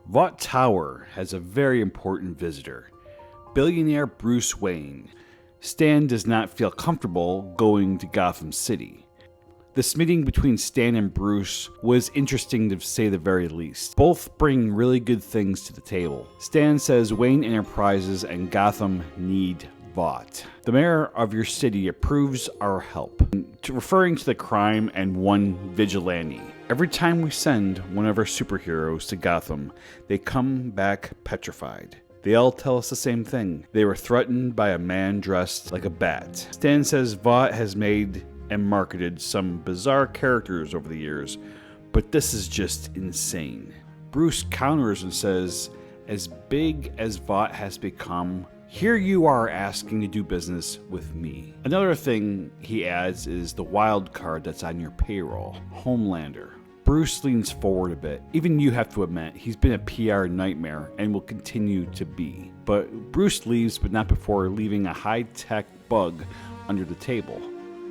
Vought Tower has a very important visitor, billionaire Bruce Wayne. Stan does not feel comfortable going to Gotham City. This meeting between Stan and Bruce was interesting to say the very least. Both bring really good things to the table. Stan says Wayne Enterprises and Gotham need Vought. The mayor of your city approves our help, referring to the crime and one vigilante. Every time we send one of our superheroes to Gotham, they come back petrified. They all tell us the same thing. They were threatened by a man dressed like a bat. Stan says Vought has made and marketed some bizarre characters over the years, but this is just insane. Bruce counters and says, as big as Vought has become, here you are asking to do business with me. Another thing he adds is the wild card that's on your payroll, Homelander. Bruce leans forward a bit. Even you have to admit, he's been a PR nightmare and will continue to be. But Bruce leaves, but not before leaving a high-tech bug under the table.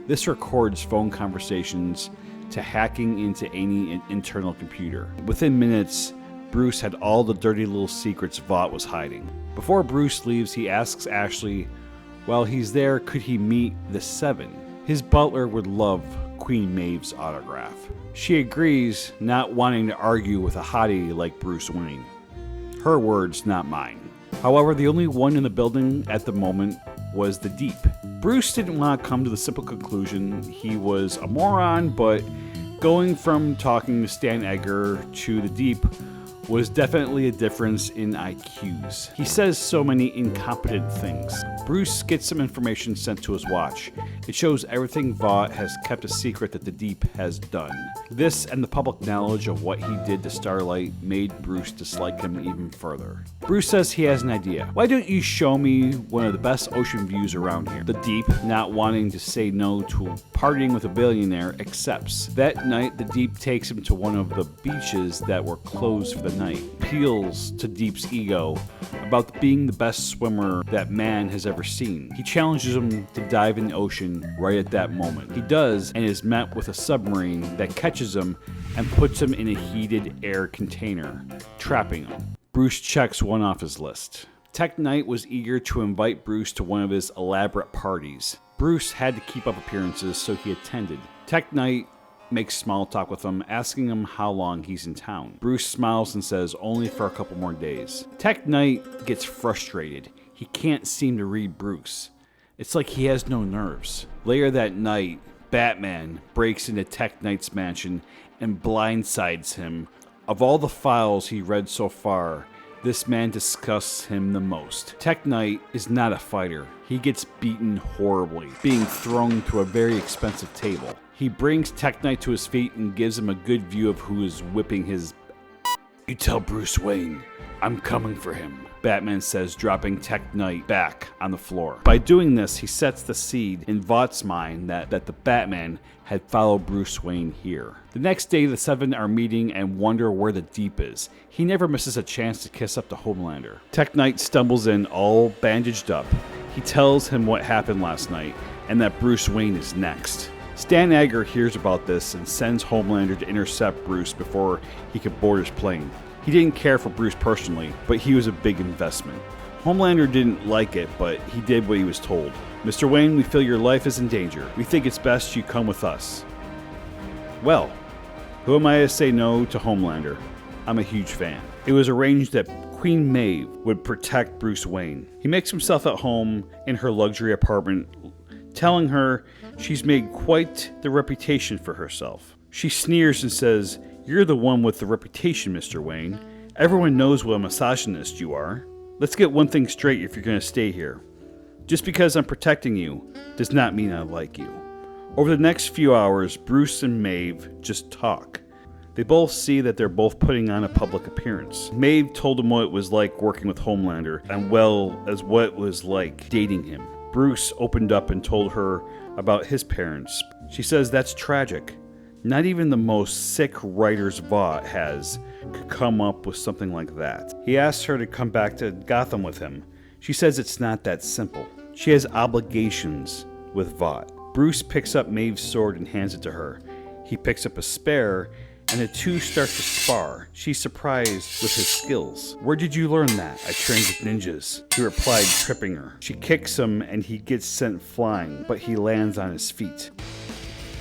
This records phone conversations to hacking into any internal computer. Within minutes, Bruce had all the dirty little secrets Vought was hiding. Before Bruce leaves, he asks Ashley, while he's there, could he meet the Seven? His butler would love Queen Maeve's autograph. She agrees, not wanting to argue with a hottie like Bruce Wayne. Her words, not mine. However, the only one in the building at the moment was the Deep. Bruce didn't want to come to the simple conclusion he was a moron, but going from talking to Stan Edgar to the Deep was definitely a difference in IQs. He says so many incompetent things. Bruce gets some information sent to his watch. It shows everything Vought has kept a secret that the Deep has done. This and the public knowledge of what he did to Starlight made Bruce dislike him even further. Bruce says he has an idea. Why don't you show me one of the best ocean views around here? The Deep, not wanting to say no to partying with a billionaire, accepts. That night, the Deep takes him to one of the beaches that were closed for the night. Appeals to Deep's ego about being the best swimmer that man has ever seen. He challenges him to dive in the ocean right at that moment. He does, and is met with a submarine that catches him and puts him in a heated air container, trapping him. Bruce checks one off his list. Tech Knight was eager to invite Bruce to one of his elaborate parties. Bruce had to keep up appearances, so he attended. Tech Knight makes small talk with him, asking him how long he's in town. Bruce smiles and says only for a couple more days. Tech Knight gets frustrated. He can't seem to read Bruce. It's like he has no nerves. Later that night, Batman breaks into Tech Knight's mansion and blindsides him. Of all the files he read so far, this man disgusts him the most. Tech Knight is not a fighter. He gets beaten horribly, being thrown to a very expensive table. He brings Tech Knight to his feet and gives him a good view of who is whipping his. You tell Bruce Wayne, I'm coming for him, Batman says, dropping Tech Knight back on the floor. By doing this, he sets the seed in Vaught's mind that the Batman had followed Bruce Wayne here. The next day, the Seven are meeting and wonder where the Deep is. He never misses a chance to kiss up to Homelander. Tech Knight stumbles in all bandaged up. He tells him what happened last night and that Bruce Wayne is next. Stan Edgar hears about this and sends Homelander to intercept Bruce before he could board his plane. He didn't care for Bruce personally, but he was a big investment. Homelander didn't like it, but he did what he was told. Mr. Wayne, we feel your life is in danger. We think it's best you come with us. Well, who am I to say no to Homelander? I'm a huge fan. It was arranged that Queen Maeve would protect Bruce Wayne. He makes himself at home in her luxury apartment, telling her she's made quite the reputation for herself. She sneers and says, "You're the one with the reputation, Mr. Wayne. Everyone knows what a misogynist you are. Let's get one thing straight if you're going to stay here. Just because I'm protecting you does not mean I like you." Over the next few hours, Bruce and Maeve just talk. They both see that they're both putting on a public appearance. Maeve told him what it was like working with Homelander, and well as what it was like dating him. Bruce opened up and told her about his parents. She says that's tragic. Not even the most sick writer's Vought has could come up with something like that. He asks her to come back to Gotham with him. She says it's not that simple. She has obligations with Vought. Bruce picks up Maeve's sword and hands it to her. He picks up a spare and the two start to spar. She's surprised with his skills. "Where did you learn that?" "I trained with ninjas," he replied, tripping her. She kicks him and he gets sent flying, but he lands on his feet.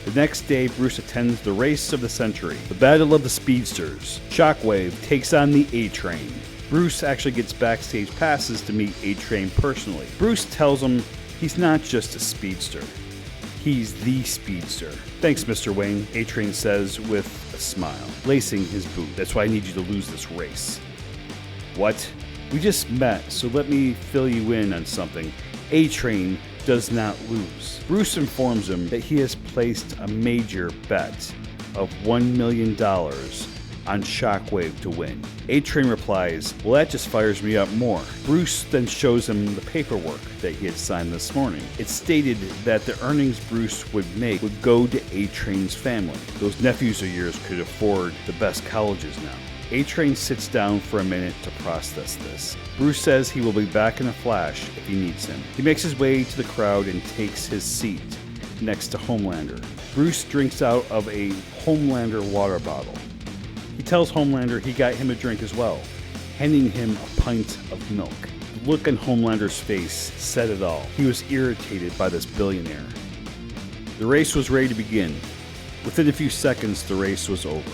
The next day, Bruce attends the race of the century, the Battle of the Speedsters. Shockwave takes on the A-Train. Bruce actually gets backstage passes to meet A-Train personally. Bruce tells him he's not just a speedster. He's the speedster. "Thanks, Mr. Wayne," A-Train says with a smile, lacing his boot. "That's why I need you to lose this race." "What?" "We just met, so let me fill you in on something. A-Train does not lose." Bruce informs him that he has placed a major bet of $1 million on Shockwave to win. A-Train replies, "Well, that just fires me up more." Bruce then shows him the paperwork that he had signed this morning. It stated that the earnings Bruce would make would go to A-Train's family. Those nephews of yours could afford the best colleges now. A-Train sits down for a minute to process this. Bruce says he will be back in a flash if he needs him. He makes his way to the crowd and takes his seat next to Homelander. Bruce drinks out of a Homelander water bottle. He tells Homelander he got him a drink as well, handing him a pint of milk. The look on Homelander's face said it all. He was irritated by this billionaire. The race was ready to begin. Within a few seconds, the race was over.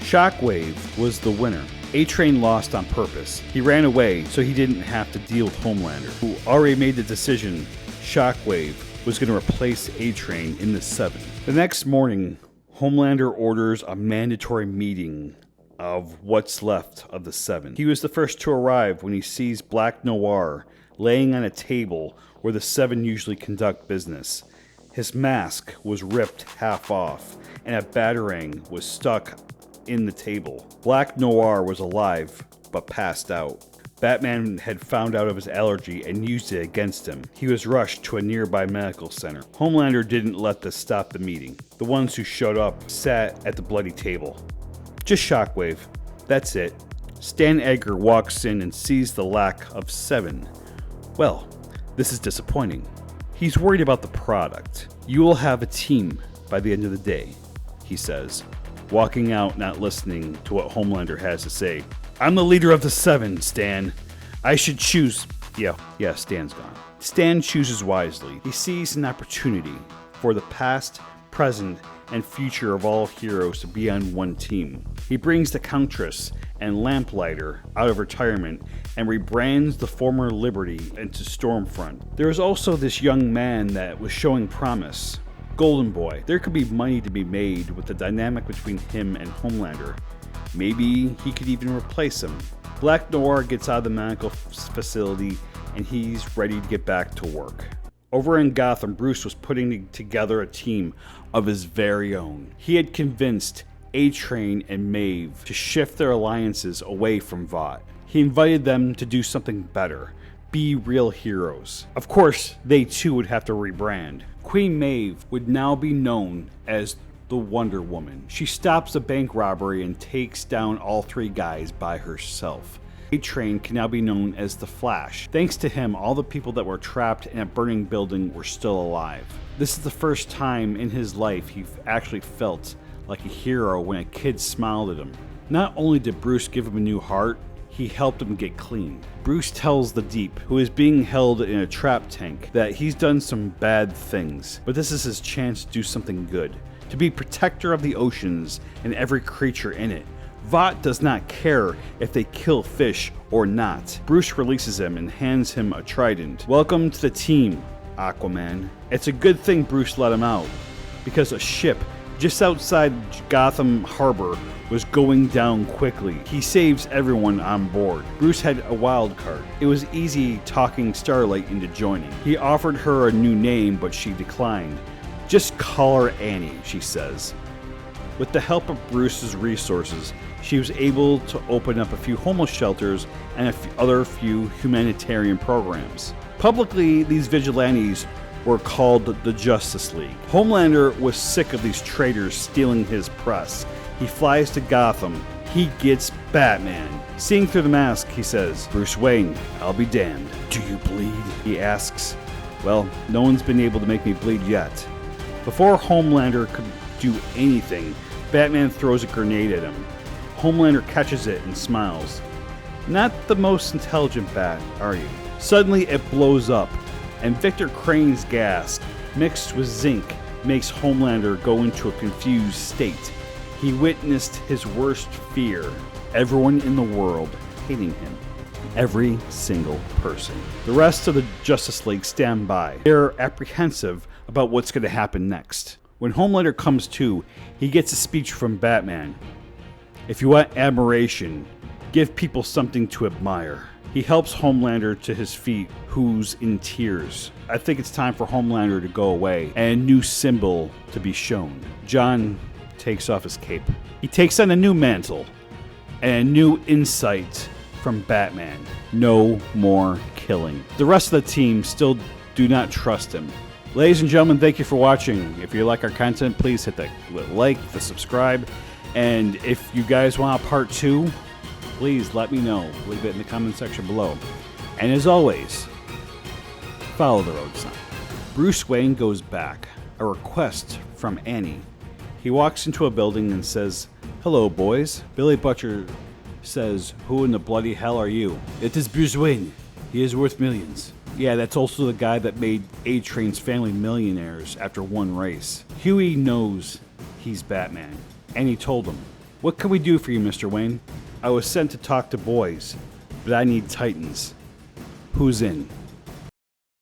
Shockwave was the winner. A-Train lost on purpose. He ran away so he didn't have to deal with Homelander, who already made the decision Shockwave was going to replace A-Train in the 7. The next morning, Homelander orders a mandatory meeting of what's left of the 7. He was the first to arrive when he sees Black Noir laying on a table where the 7 usually conduct business. His mask was ripped half off, and a batarang was stuck in the table. Black Noir was alive, but passed out. Batman had found out of his allergy and used it against him. He was rushed to a nearby medical center. Homelander didn't let this stop the meeting. The ones who showed up sat at the bloody table. Just Shockwave. That's it. Stan Edgar walks in and sees the lack of 7. "Well, this is disappointing." He's worried about the product. "You will have a team by the end of the day," he says, walking out, not listening to what Homelander has to say. "I'm the leader of the 7, Stan. I should choose..." Yeah, Stan's gone. Stan chooses wisely. He sees an opportunity for the past, present, and future of all heroes to be on one team. He brings the Countess and Lamplighter out of retirement and rebrands the former Liberty into Stormfront. There is also this young man that was showing promise, Golden Boy. There could be money to be made with the dynamic between him and Homelander. Maybe he could even replace him. Black Noir gets out of the medical facility and he's ready to get back to work. Over in Gotham, Bruce was putting together a team of his very own. He had convinced A-Train and Maeve to shift their alliances away from Vought. He invited them to do something better, be real heroes. Of course, they too would have to rebrand. Queen Maeve would now be known as the Wonder Woman. She stops a bank robbery and takes down all 3 guys by herself. A-Train can now be known as the Flash. Thanks to him, all the people that were trapped in a burning building were still alive. This is the first time in his life he actually felt like a hero when a kid smiled at him. Not only did Bruce give him a new heart, he helped him get clean. Bruce tells the Deep, who is being held in a trap tank, that he's done some bad things, but this is his chance to do something good, to be protector of the oceans and every creature in it. Vought does not care if they kill fish or not. Bruce releases him and hands him a trident. "Welcome to the team, Aquaman." It's a good thing Bruce let him out, because a ship just outside Gotham Harbor was going down quickly. He saves everyone on board. Bruce had a wild card. It was easy talking Starlight into joining. He offered her a new name, but she declined. "Just call her Annie," she says. With the help of Bruce's resources, she was able to open up a few homeless shelters and a few humanitarian programs. Publicly, these vigilantes were called the Justice League. Homelander was sick of these traitors stealing his press. He flies to Gotham. He gets Batman. Seeing through the mask, he says, "Bruce Wayne, I'll be damned. Do you bleed?" he asks. "Well, no one's been able to make me bleed yet." Before Homelander could do anything, Batman throws a grenade at him. Homelander catches it and smiles. Not the most intelligent bat, are you? Suddenly it blows up, and Victor Crane's gas, mixed with zinc, makes Homelander go into a confused state. He witnessed his worst fear, everyone in the world hating him. Every single person. The rest of the Justice League stand by. They're apprehensive about what's going to happen next. When Homelander comes to, he gets a speech from Batman. If you want admiration, give people something to admire. He helps Homelander to his feet, who's in tears. I think it's time for Homelander to go away and a new symbol to be shown. John takes off his cape. He takes on a new mantle and a new insight from Batman. No more killing. The rest of the team still do not trust him. Ladies and gentlemen, thank you for watching. If you like our content, please hit the like, the subscribe, and if you guys want a part 2, please let me know. Leave it in the comment section below. And as always, follow the road sign. Bruce Wayne goes back. A request from Annie. He walks into a building and says, "Hello, boys." Billy Butcher says, "Who in the bloody hell are you?" "It is Bruce Wayne. He is worth millions." Yeah, that's also the guy that made A-Train's family millionaires after one race. Huey knows he's Batman, and he told him, "What can we do for you, Mr. Wayne? I was sent to talk to boys, but I need titans. Who's in?"